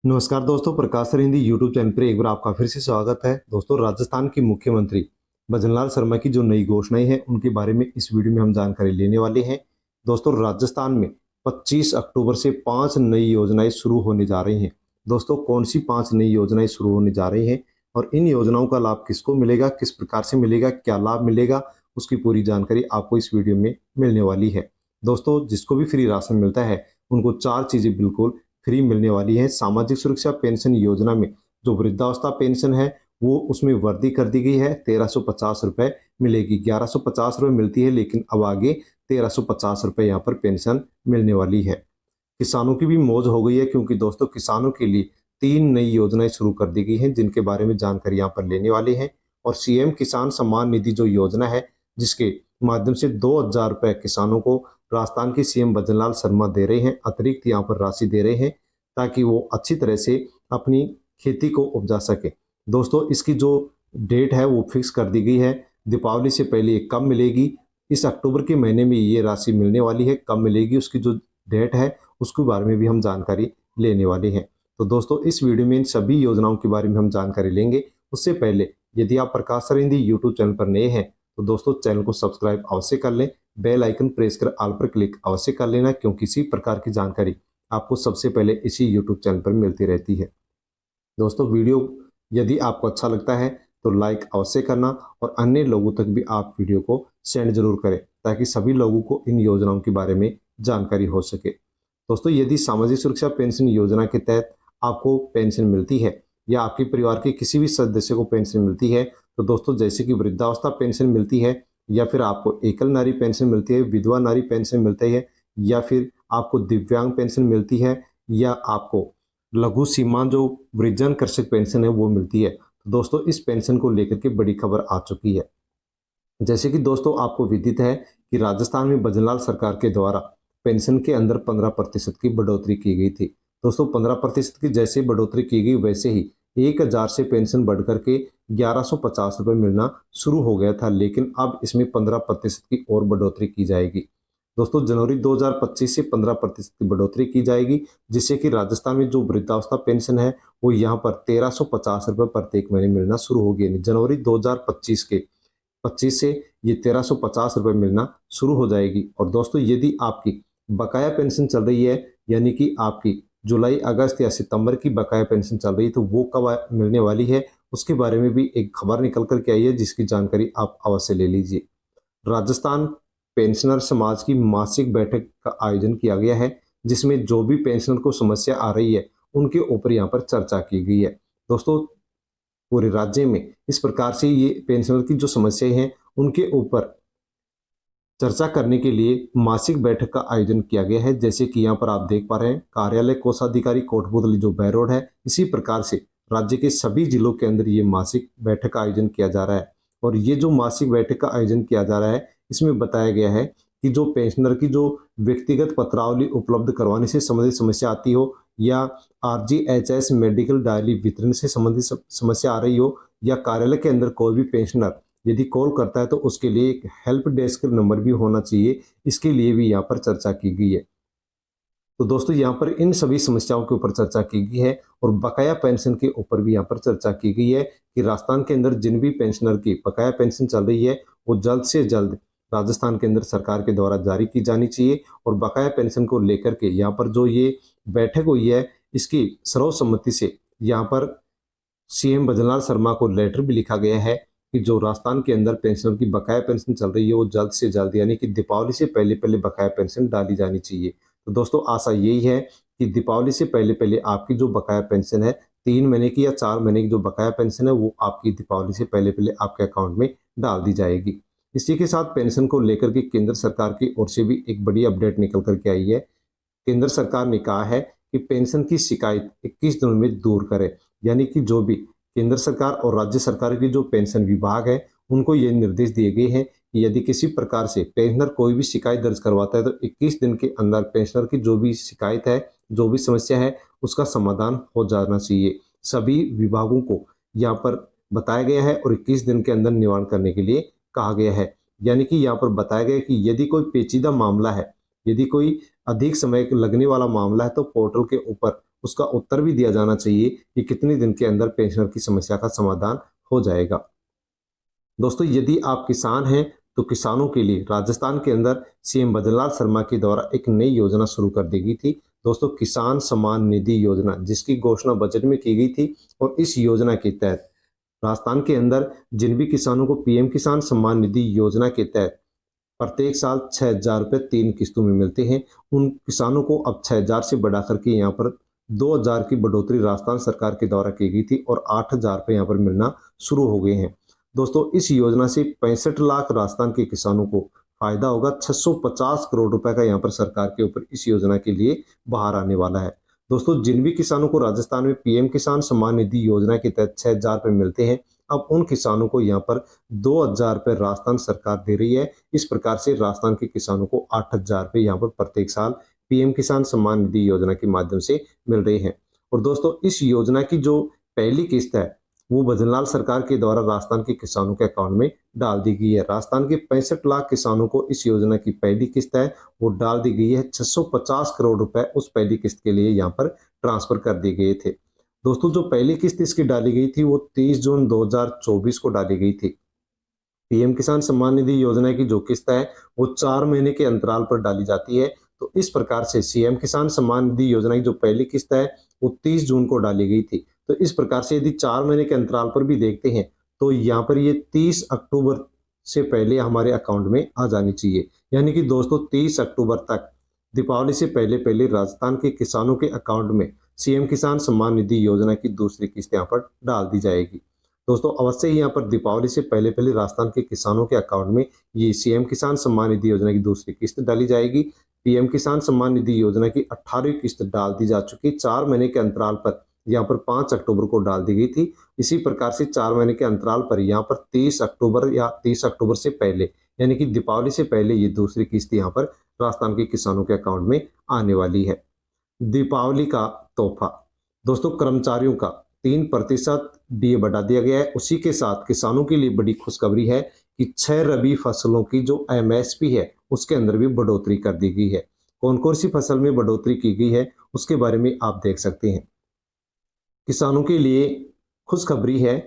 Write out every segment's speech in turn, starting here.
नमस्कार दोस्तों, प्रकाश sir Hindi YouTube channel पर एक बार आपका फिर से स्वागत है। दोस्तों, राजस्थान की मुख्यमंत्री भजनलाल शर्मा की जो नई घोषणाएं हैं उनके बारे में इस वीडियो में हम जानकारी लेने वाले हैं। दोस्तों, राजस्थान में 25 अक्टूबर से 5 नई योजनाएं शुरू होने जा रही हैं। दोस्तों, कौन सी 5 नई योजनाएं शुरू होने जा रही हैं और इन योजनाओं का लाभ किसको मिलेगा, किस प्रकार से मिलेगा, क्या लाभ मिलेगा, उसकी पूरी जानकारी आपको इस वीडियो में मिलने वाली है। दोस्तों, जिसको भी फ्री राशन मिलता है उनको 4 चीजें बिल्कुल फ्री मिलने वाली है। सामाजिक सुरक्षा पेंशन योजना में जो वृद्धावस्था पेंशन है वो उसमें वृद्धि कर दी गई है। 1350 रुपए मिलेगी। 1150 रुपए मिलती है, लेकिन अब आगे 1350 रुपए यहाँ पर पेंशन मिलने वाली है। किसानों की भी मौज हो गई है, क्योंकि दोस्तों किसानों के लिए 3 नई योजनाएं शुरू कर दी गई हैं, जिनके बारे में जानकारी यहाँ पर लेने वाले हैं। और सीएम किसान सम्मान निधि जो योजना है, जिसके माध्यम से 2000 रुपए किसानों को राजस्थान के सीएम भजनलाल शर्मा दे रहे हैं, अतिरिक्त यहाँ पर राशि दे रहे हैं, ताकि वो अच्छी तरह से अपनी खेती को उपजा सके। दोस्तों, इसकी जो डेट है वो फिक्स कर दी गई है। दीपावली से पहले ये कब मिलेगी, इस अक्टूबर के महीने में ये राशि मिलने वाली है। कब मिलेगी उसकी जो डेट है उसके बारे में भी हम जानकारी लेने वाले हैं। तो दोस्तों, इस वीडियो में इन सभी योजनाओं के बारे में हम जानकारी लेंगे। उससे पहले यदि आप प्रकाश सर हिंदी यूट्यूब चैनल पर नए हैं तो दोस्तों चैनल को सब्सक्राइब अवश्य कर लें, बेल आइकन प्रेस कर ऑल पर क्लिक अवश्य कर लेना, क्योंकि इसी प्रकार की जानकारी आपको सबसे पहले इसी यूट्यूब चैनल पर मिलती रहती है। दोस्तों, वीडियो यदि आपको अच्छा लगता है तो लाइक अवश्य करना और अन्य लोगों तक भी आप वीडियो को सेंड जरूर करें, ताकि सभी लोगों को इन योजनाओं के बारे में जानकारी हो सके। दोस्तों, यदि सामाजिक सुरक्षा पेंशन योजना के तहत आपको पेंशन मिलती है या आपके परिवार के किसी भी सदस्य को पेंशन मिलती है, तो दोस्तों जैसे कि वृद्धावस्था पेंशन मिलती है, या फिर आपको एकल नारी पेंशन मिलती है, विधवा नारी पेंशन मिलती है, या फिर आपको दिव्यांग पेंशन मिलती है, या आपको लघु सीमांत जो वृद्धजन कृषक पेंशन है वो मिलती है, तो दोस्तों इस पेंशन को लेकर के बड़ी खबर आ चुकी है। जैसे कि दोस्तों आपको विदित है कि राजस्थान में भजनलाल सरकार के द्वारा पेंशन के अंदर 15% की बढ़ोतरी की गई थी। दोस्तों, 15% की जैसे बढ़ोतरी की गई, वैसे ही 1000 से पेंशन बढ़कर के 1150 रुपए मिलना शुरू हो गया था, लेकिन अब इसमें 15% की और बढ़ोतरी की जाएगी। दोस्तों, जनवरी 2025 से 15% की बढ़ोतरी की जाएगी, जिससे कि राजस्थान में जो वृद्धावस्था पेंशन है वो यहाँ पर 1350 रुपए प्रत्येक महीने मिलना शुरू होगी। जनवरी 2025 के 25 से ये 1350 रुपए मिलना शुरू हो जाएगी। और दोस्तों, यदि आपकी बकाया पेंशन चल रही है, यानी कि आपकी जुलाई, अगस्त या सितंबर की बकाया पेंशन चल रही है, तो वो कब मिलने वाली है उसके बारे में भी एक खबर निकल कर के आई है, जिसकी जानकारी आप अवश्य ले लीजिए। राजस्थान पेंशनर समाज की मासिक बैठक का आयोजन किया गया है, जिसमें जो भी पेंशनर को समस्या आ रही है उनके ऊपर यहाँ पर चर्चा की गई है। दोस्तों, पूरे राज्य में इस प्रकार से ये पेंशनर की जो समस्याएं हैं उनके ऊपर चर्चा करने के लिए मासिक बैठक का आयोजन किया गया है। जैसे कि यहाँ पर आप देख पा रहे हैं, कार्यालय कोषाधिकारी कोटपुतली जो बैरोड है, इसी प्रकार से राज्य के सभी जिलों के अंदर ये मासिक बैठक का आयोजन किया जा रहा है। और ये जो मासिक बैठक का आयोजन किया जा रहा है, इसमें बताया गया है कि जो पेंशनर की जो व्यक्तिगत पत्रावली उपलब्ध करवाने से संबंधित समस्या आती हो, या RGHS मेडिकल डायरी वितरण से संबंधित समस्या आ रही हो, या कार्यालय के अंदर कोई भी पेंशनर यदि कॉल करता है तो उसके लिए एक हेल्प डेस्क नंबर भी होना चाहिए, इसके लिए भी यहाँ पर चर्चा की गई है। तो दोस्तों, यहाँ पर इन सभी समस्याओं के ऊपर चर्चा की गई है और बकाया पेंशन के ऊपर भी यहाँ पर चर्चा की गई है कि राजस्थान के अंदर जिन भी पेंशनर की बकाया पेंशन चल रही है वो जल्द से जल्द राजस्थान के अंदर सरकार के द्वारा जारी की जानी चाहिए। और बकाया पेंशन को लेकर के यहाँ पर जो ये बैठक हुई है, इसकी सर्वसम्मति से यहाँ पर सीएम भजनलाल शर्मा को लेटर भी लिखा गया है कि जो राजस्थान के अंदर पेंशनर की बकाया पेंशन चल रही है वो जल्द से जल्द, यानी कि दीपावली से पहले पहले बकाया पेंशन डाली जानी चाहिए। तो दोस्तों, आशा यही है कि दीपावली से पहले पहले आपकी जो बकाया पेंशन है, 3 महीने की या 4 महीने की जो बकाया पेंशन है, वो आपकी दीपावली से पहले पहले आपके अकाउंट में डाल दी जाएगी। इसी के साथ पेंशन को लेकर के केंद्र सरकार की ओर से भी एक बड़ी अपडेट निकल करके आई है। केंद्र सरकार ने कहा है कि पेंशन की शिकायत 21 दिनों में दूर करें, यानी कि जो भी केंद्र सरकार और राज्य सरकार की जो पेंशन विभाग है उनको ये निर्देश दिए गए हैं कि यदि किसी प्रकार से पेंशनर कोई भी शिकायत दर्ज करवाता है तो 21 दिन के अंदर पेंशनर की जो भी शिकायत है, जो भी समस्या है, उसका समाधान हो जाना चाहिए। सभी विभागों को यहाँ पर बताया गया है और 21 दिन के अंदर निवारण करने के लिए कहा गया है। यानी कि यहाँ पर बताया गया है कि यदि कोई पेचीदा मामला है, यदि कोई अधिक समय लगने वाला मामला है, तो पोर्टल के ऊपर उसका उत्तर भी दिया जाना चाहिए कि कितने दिन के अंदर पेंशनर की समस्या का समाधान हो जाएगा। दोस्तों यदि आप किसान हैं तो किसानों के लिए राजस्थान के अंदर सीएम भजनलाल शर्मा के द्वारा एक नई योजना शुरू कर दी गई थी। दोस्तों किसान सम्मान निधि योजना, जिसकी घोषणा बजट में की गई थी, और इस योजना के तहत राजस्थान के अंदर जिन भी किसानों को पीएम किसान सम्मान निधि योजना के तहत प्रत्येक साल 6,000 रुपये 3 किस्तों में मिलते हैं, उन किसानों को अब 6,000 से बढ़ा करके यहाँ पर 2,000 की बढ़ोतरी राजस्थान सरकार के द्वारा की गई थी और 8,000 रुपये यहाँ पर मिलना शुरू हो गए हैं। दोस्तों इस योजना से 65 लाख राजस्थान के किसानों को फायदा होगा। 650 करोड़ रुपए का यहाँ पर सरकार के ऊपर इस योजना के लिए बाहर आने वाला है। दोस्तों जिन भी किसानों को राजस्थान में पीएम किसान सम्मान निधि योजना के तहत 6,000 रुपये मिलते हैं, अब उन किसानों को यहाँ पर 2,000 रुपये राजस्थान सरकार दे रही है। इस प्रकार से राजस्थान के किसानों को 8,000 रुपये यहाँ पर प्रत्येक साल पीएम किसान सम्मान निधि योजना के माध्यम से मिल रहे हैं। और दोस्तों इस योजना की जो पहली किस्त है वो भजनलाल सरकार के द्वारा राजस्थान के किसानों के अकाउंट में डाल दी गई है। राजस्थान के 65 लाख किसानों को इस योजना की पहली किस्त है वो डाल दी गई है। 650 करोड़ रुपए उस पहली किस्त के लिए यहाँ पर ट्रांसफर कर दिए गए थे। दोस्तों जो पहली किस्त इसकी डाली गई थी वो 30 जून 2024 को डाली गई थी। पीएम किसान सम्मान निधि योजना की जो किस्त है वो 4 महीने के अंतराल पर डाली जाती है। तो इस प्रकार से सीएम किसान सम्मान निधि योजना की जो पहली किस्त है वो 30 जून को डाली गई थी। तो इस प्रकार से यदि 4 महीने के अंतराल पर भी देखते हैं तो यहाँ पर ये 30 अक्टूबर से पहले हमारे अकाउंट में आ जानी चाहिए। यानी कि दोस्तों 30 अक्टूबर तक दीपावली से पहले पहले राजस्थान के किसानों के अकाउंट में सीएम किसान सम्मान निधि योजना की दूसरी किस्त यहाँ पर डाल दी जाएगी। दोस्तों अवश्य ही यहाँ पर दीपावली से पहले पहले राजस्थान के किसानों के अकाउंट में ये सीएम किसान सम्मान निधि योजना की दूसरी किस्त डाली जाएगी। पीएम किसान सम्मान निधि योजना की 18वीं किस्त डाल दी जा चुकी। 4 महीने के अंतराल पर यहाँ पर 5 अक्टूबर को डाल दी गई थी। इसी प्रकार से 4 महीने के अंतराल पर यहाँ पर 30 अक्टूबर या 30 अक्टूबर से पहले यानी कि दीपावली से पहले ये दूसरी किस्त यहाँ पर राजस्थान के किसानों के अकाउंट में आने वाली है। दीपावली का तोहफा, दोस्तों कर्मचारियों का 3% डीए बढ़ा दिया गया है। उसी के साथ किसानों के लिए बड़ी खुशखबरी है कि 6 रबी फसलों की जो एमएसपी है उसके अंदर भी बढ़ोतरी कर दी गई है। कौन कौन सी फसल में बढ़ोतरी की गई है उसके बारे में आप देख सकते हैं। किसानों के लिए खुशखबरी है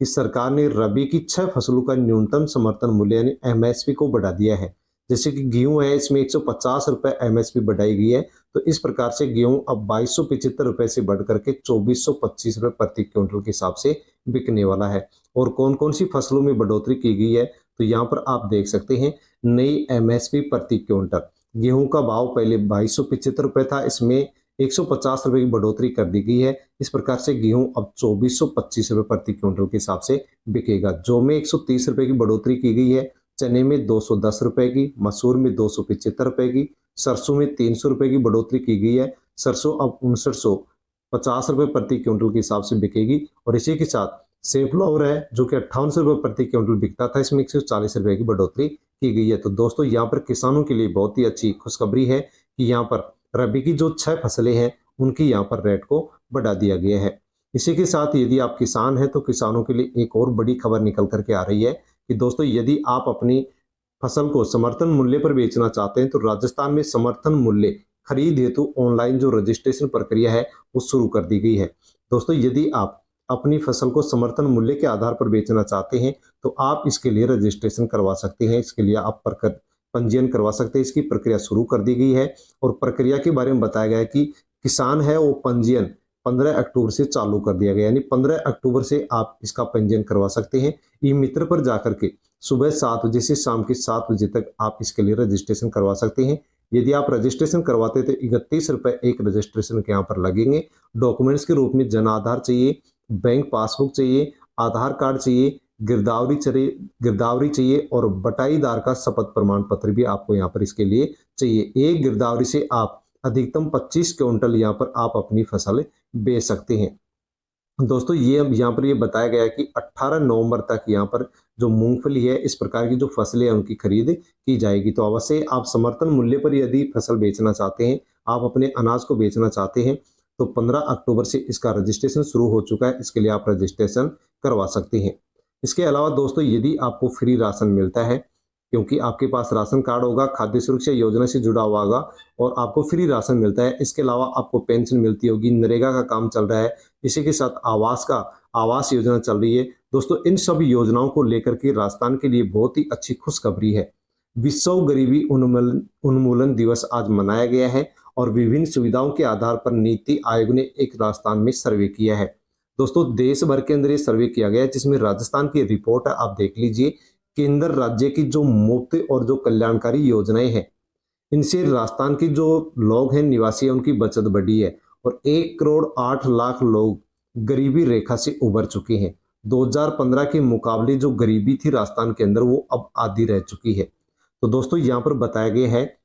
कि सरकार ने रबी की 6 फसलों का न्यूनतम समर्थन मूल्य यानी एमएसपी को बढ़ा दिया है। जैसे कि गेहूं है, इसमें 150 रुपये एमएसपी बढ़ाई गई है। तो इस प्रकार से गेहूं अब 2275 रुपये से बढ़ करके 2425 रुपये प्रति क्विंटल के हिसाब से बिकने वाला है। और कौन कौन सी फसलों में बढ़ोतरी की गई है तो यहाँ पर आप देख सकते हैं। नई एमएसपी प्रति क्विंटल, गेहूं का भाव पहले 2275 रुपये था, इसमें 150 रुपये की बढ़ोतरी कर दी गई है। इस प्रकार से गेहूं अब 2425 रुपये प्रति क्विंटल के हिसाब से बिकेगा। जौ में 130 रुपये की बढ़ोतरी की गई है, चने में 210 रुपये की, मसूर में 275 रुपये की, सरसों में 300 रुपये की बढ़ोतरी की गई है। सरसों अब 5950 रुपये प्रति क्विंटल के हिसाब से बिकेगी। और इसी के साथ सेफ्लावर है जो कि 5800 रुपये प्रति क्विंटल बिकता था, इसमें 140 रुपये की बढ़ोतरी की गई है। तो दोस्तों यहाँ पर किसानों के लिए बहुत ही अच्छी खुशखबरी है कि यहाँ पर रबी की जो 6 फसलें हैं उनकी यहाँ पर रेट को बढ़ा दिया गया है। इसी के साथ यदि आप किसान हैं तो किसानों के लिए एक और बड़ी खबर निकल करके आ रही है कि दोस्तों यदि आप अपनी फसल को समर्थन मूल्य पर बेचना चाहते हैं तो राजस्थान में समर्थन मूल्य खरीद हेतु ऑनलाइन जो रजिस्ट्रेशन प्रक्रिया है वो शुरू कर दी गई है। दोस्तों यदि आप अपनी फसल को समर्थन मूल्य के आधार पर बेचना चाहते हैं तो आप इसके लिए रजिस्ट्रेशन करवा सकते हैं। इसके लिए आप पंजीयन करवा सकते हैं। इसकी प्रक्रिया शुरू कर दी गई है और प्रक्रिया के बारे में बताया गया है कि किसान है वो पंजीयन 15 अक्टूबर से चालू कर दिया गया, यानी 15 अक्टूबर से आप इसका पंजीयन करवा सकते हैं। ई मित्र पर जाकर के सुबह 7 बजे से शाम के 7 बजे तक आप इसके लिए रजिस्ट्रेशन करवा सकते हैं। यदि आप रजिस्ट्रेशन करवाते तो 31 रुपये एक रजिस्ट्रेशन के यहाँ पर लगेंगे। डॉक्यूमेंट्स के रूप में जन आधार चाहिए, बैंक पासबुक चाहिए, आधार कार्ड चाहिए, गिरदावरी चाहिए और बटाईदार का शपथ प्रमाण पत्र भी आपको यहाँ पर इसके लिए चाहिए। एक गिरदावरी से आप अधिकतम 25 क्विंटल यहाँ पर आप अपनी फसल बेच सकते हैं। दोस्तों ये अब यहाँ पर ये बताया गया है कि 18 नवंबर तक यहाँ पर जो मूंगफली है इस प्रकार की जो फसलें हैं उनकी खरीद की जाएगी। तो अवश्य आप समर्थन मूल्य पर यदि फसल बेचना चाहते हैं, आप अपने अनाज को बेचना चाहते हैं तो 15 अक्टूबर से इसका रजिस्ट्रेशन शुरू हो चुका है। इसके लिए आप रजिस्ट्रेशन करवा सकते हैं। इसके अलावा दोस्तों यदि आपको फ्री राशन मिलता है क्योंकि आपके पास राशन कार्ड होगा, खाद्य सुरक्षा योजना से जुड़ा हुआ होगा और आपको फ्री राशन मिलता है। इसके अलावा आपको पेंशन मिलती होगी, नरेगा का काम चल रहा है, इसी के साथ आवास योजना चल रही है। दोस्तों इन सब योजनाओं को लेकर के राजस्थान के लिए बहुत ही अच्छी खुशखबरी है। विश्व गरीबी उन्मूलन दिवस आज मनाया गया है और विभिन्न सुविधाओं के आधार पर नीति आयोग ने एक राजस्थान में सर्वे किया है। दोस्तों देश भर के अंदर ये सर्वे किया गया है, जिसमें राजस्थान की रिपोर्ट है, आप देख लीजिए। केंद्र राज्य की जो मुफ्त और जो कल्याणकारी योजनाएं हैं, इनसे राजस्थान के जो लोग हैं, निवासी हैं, उनकी बचत बढ़ी है और 1,08,00,000 लोग गरीबी रेखा से उबर चुके हैं। 2015 के मुकाबले जो गरीबी थी राजस्थान के अंदर, वो अब आधी रह चुकी है। तो दोस्तों यहाँ पर बताया गया है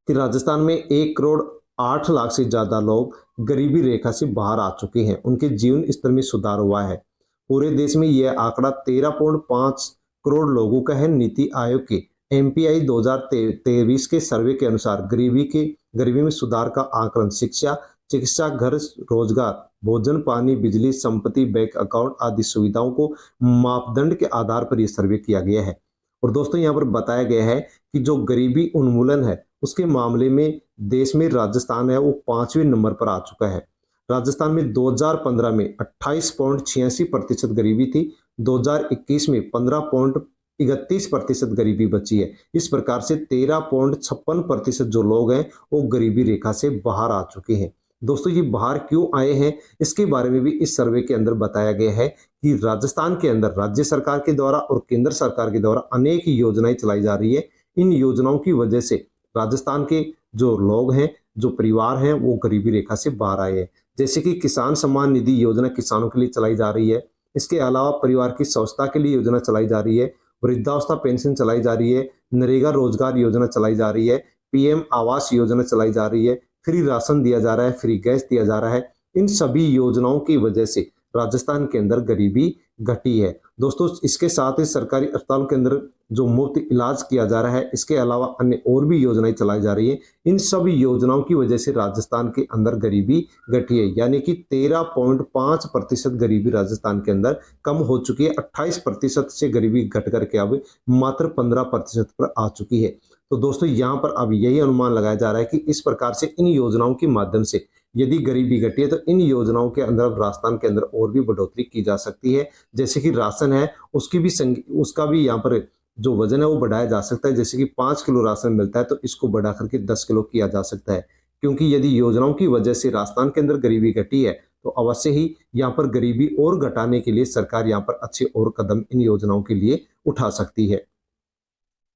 कि राजस्थान में 1,08,00,000 से ज्यादा लोग गरीबी रेखा से बाहर आ चुके हैं, उनके जीवन स्तर में सुधार हुआ है। पूरे देश में यह आंकड़ा 13.5 करोड़ लोगों का है। नीति आयोग के एमपीआई 2023 के सर्वे के अनुसार गरीबी में सुधार का आकलन शिक्षा, चिकित्सा, घर, रोजगार, भोजन, पानी, बिजली, संपत्ति, बैंक अकाउंट आदि सुविधाओं को मापदंड के आधार पर यह सर्वे किया गया है। और दोस्तों यहाँ पर बताया गया है कि जो गरीबी उन्मूलन है, उसके मामले में देश में राजस्थान है वो 5वें नंबर पर आ चुका है। राजस्थान में 2015 में 28.86% गरीबी थी, 2021 में 15.31% गरीबी बची है। इस प्रकार से 13.56% जो लोग हैं वो गरीबी रेखा से बाहर आ चुके हैं। दोस्तों ये बाहर क्यों आए हैं, इसके बारे में भी इस सर्वे के अंदर बताया गया है कि राजस्थान के अंदर राज्य सरकार के द्वारा और केंद्र सरकार के द्वारा अनेक योजनाएं चलाई जा रही है। इन योजनाओं की वजह से राजस्थान के जो लोग हैं, जो परिवार हैं, वो गरीबी रेखा से बाहर आए हैं। जैसे कि किसान सम्मान निधि योजना किसानों के लिए चलाई जा रही है, इसके अलावा परिवार की स्वच्छता के लिए योजना चलाई जा रही है, वृद्धावस्था पेंशन चलाई जा रही है, नरेगा रोजगार योजना चलाई जा रही है, पीएम आवास योजना चलाई जा रही है, फ्री राशन दिया जा रहा है, फ्री गैस दिया जा रहा है। इन सभी योजनाओं की वजह से राजस्थान के अंदर गरीबी घटी है। दोस्तों इसके साथ ही सरकारी अस्पतालों के अंदर जो मुफ्त इलाज किया जा रहा है, इसके अलावा अन्य और भी योजनाएं चलाई जा रही है। इन सभी योजनाओं की वजह से राजस्थान के अंदर गरीबी घटी है, यानी कि 13.5% गरीबी राजस्थान के अंदर कम हो चुकी है। 28% से गरीबी घट करके अब मात्र 15% पर आ चुकी है। तो दोस्तों यहाँ पर अब यही अनुमान लगाया जा रहा है कि इस प्रकार से इन योजनाओं के माध्यम से यदि गरीबी घटी है तो इन योजनाओं के अंदर राजस्थान के अंदर और भी बढ़ोतरी की जा सकती है। जैसे कि राशन है, उसका भी यहाँ पर जो वजन है वो बढ़ाया जा सकता है। जैसे कि 5 किलो राशन मिलता है तो इसको बढ़ा करके 10 किलो किया जा सकता है, क्योंकि यदि योजनाओं की वजह से राजस्थान के अंदर गरीबी घटी है तो अवश्य ही यहाँ पर गरीबी और घटाने के लिए सरकार यहाँ पर अच्छे और कदम इन योजनाओं के लिए उठा सकती है।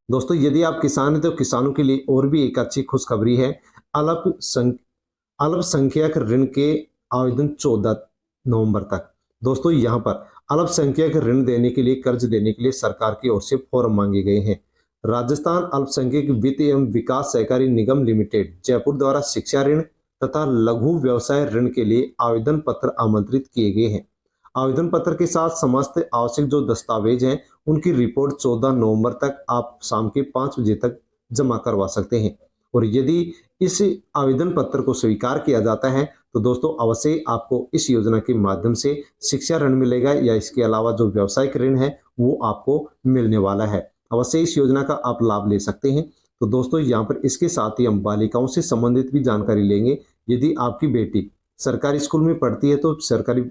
दोस्तों यदि आप किसान हैं तो किसानों के लिए और भी एक अच्छी खुशखबरी है। अल्पसंख्यक ऋण के आवेदन 14 नवंबर तक। दोस्तों यहाँ पर अल्पसंख्यक ऋण देने के लिए, कर्ज देने के लिए सरकार की ओर से फॉर्म मांगे गए हैं। राजस्थान अल्पसंख्यक वित्त एवं विकास सहकारी निगम लिमिटेड जयपुर द्वारा शिक्षा ऋण तथा लघु व्यवसाय ऋण के लिए आवेदन पत्र आमंत्रित किए गए हैं। आवेदन पत्र के साथ समस्त आवश्यक जो दस्तावेज हैं उनकी रिपोर्ट 14 नवंबर तक आप शाम के 5 बजे तक जमा करवा सकते हैं। और यदि इस आवेदन पत्र को स्वीकार किया जाता है तो दोस्तों अवश्य आपको इस योजना के माध्यम से शिक्षा ऋण मिलेगा, या इसके अलावा जो व्यावसायिक ऋण है वो आपको मिलने वाला है। अवश्य इस योजना का आप लाभ ले सकते हैं। तो दोस्तों यहाँ पर इसके साथ ही हम बालिकाओं से संबंधित भी जानकारी लेंगे। यदि आपकी बेटी सरकारी स्कूल में पढ़ती है तो सरकारी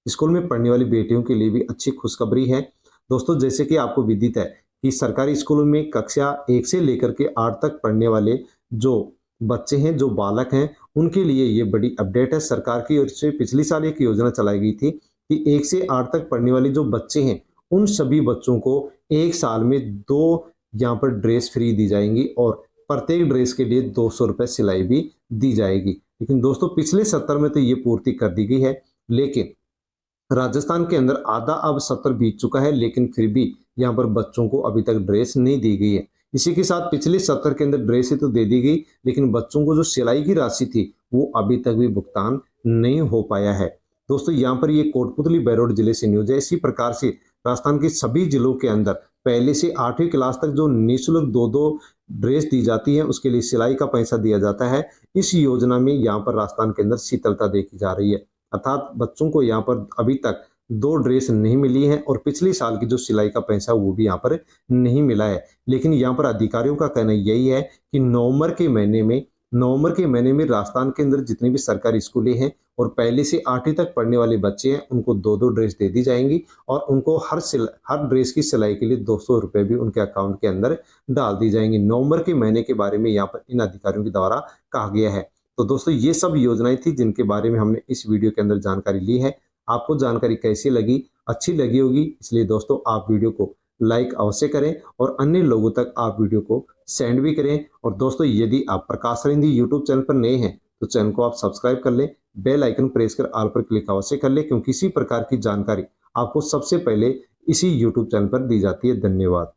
स्कूल में पढ़ने वाली बेटियों के लिए भी अच्छी खुशखबरी है। दोस्तों जैसे कि आपको विदित है कि सरकारी स्कूलों में कक्षा 1 से लेकर के 8 तक पढ़ने वाले जो बच्चे हैं, जो बालक हैं, उनके लिए ये बड़ी अपडेट है। सरकार की ओर से पिछली साल एक योजना चलाई गई थी कि 1 से 8 तक पढ़ने वाले जो बच्चे हैं उन सभी बच्चों को एक साल में 2 यहाँ पर ड्रेस फ्री दी जाएंगी और प्रत्येक ड्रेस के लिए 200 रुपये सिलाई भी दी जाएगी। लेकिन दोस्तों पिछले सत्र में तो ये पूर्ति कर दी गई है, लेकिन राजस्थान के अंदर आधा अब सत्र बीत चुका है, लेकिन फिर भी यहाँ पर बच्चों को अभी तक ड्रेस नहीं दी गई है। इसी के साथ पिछले सत्र के अंदर ड्रेस तो दे दी गई, लेकिन बच्चों को जो सिलाई की राशि थी वो अभी तक भी भुगतान नहीं हो पाया है। दोस्तों यहाँ पर ये कोटपुतली बैरोड जिले से न्यूज है। इसी प्रकार से राजस्थान के सभी जिलों के अंदर पहले से 8वीं क्लास तक जो निःशुल्क 2-2 ड्रेस दी जाती है, उसके लिए सिलाई का पैसा दिया जाता है। इस योजना में यहाँ पर राजस्थान के अंदर शीतलता देखी जा रही है, अर्थात बच्चों को यहाँ पर अभी तक 2 ड्रेस नहीं मिली हैं और पिछले साल की जो सिलाई का पैसा वो भी यहाँ पर नहीं मिला है। लेकिन यहाँ पर अधिकारियों का कहना यही है कि नवंबर के महीने में राजस्थान के अंदर जितनी भी सरकारी स्कूलें हैं और पहले से 8वीं तक पढ़ने वाले बच्चे हैं, उनको 2-2 ड्रेस दे दी जाएंगी और उनको हर ड्रेस की सिलाई के लिए 200 रुपए भी उनके अकाउंट के अंदर डाल दी जाएंगी। नवंबर के महीने के बारे में यहाँ पर इन अधिकारियों के द्वारा कहा गया है। तो दोस्तों ये सब योजनाएं थी जिनके बारे में हमने इस वीडियो के अंदर जानकारी ली है। आपको जानकारी कैसी लगी? अच्छी लगी होगी, इसलिए दोस्तों आप वीडियो को लाइक अवश्य करें और अन्य लोगों तक आप वीडियो को सेंड भी करें। और दोस्तों यदि आप प्रकाश सरिंधी यूट्यूब चैनल पर नए हैं तो चैनल को आप सब्सक्राइब कर लें, बेल आइकन प्रेस कर ऑल पर क्लिक अवश्य कर लें, क्योंकि इसी प्रकार की जानकारी आपको सबसे पहले इसी यूट्यूब चैनल पर दी जाती है। धन्यवाद।